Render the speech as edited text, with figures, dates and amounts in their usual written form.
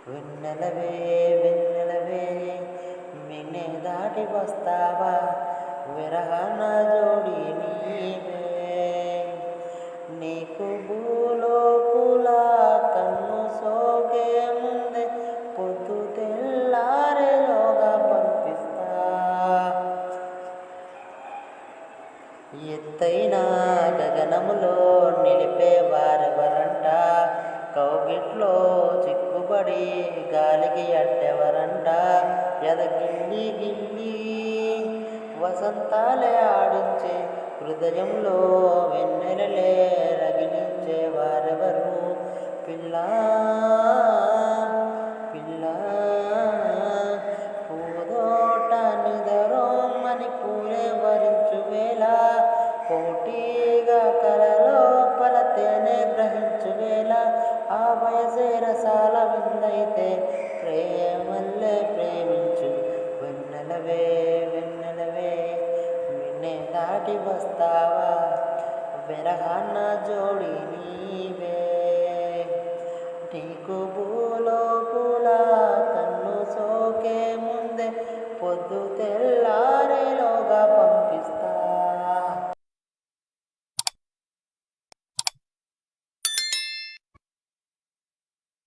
వెన్నెలవే వెన్నెలవే మిన్నే దాటి వస్తావా విరహన జోడి నీవే నీకు భూలోకుల కన్ను సోకే ముందే పొద్దు తెల్లారేలోగా పంపిస్తా ఎత్తైన గగనములో నిలిపేవారెవరంట కౌగిట్లో చిక్కుబడి గాలికి అట్టెవరంట ఎదగిల్లి గిల్లి వసంతాలే ఆడించే హృదయంలో వెన్నెలలే రగిలించేవారెవరు పిల్ల పిల్ల పూదోట నిదరోమని పూలే వరించు వేళ పోటీగా కలలో పలతేనే గ్రహించు వేళ ఆ వయసే రసాల విందైతే ప్రేమల్లే ప్రేమించు వెన్నెలవే వెన్నెలవే మిన్నే దాటి వస్తావా విరహాన జోడి నీవే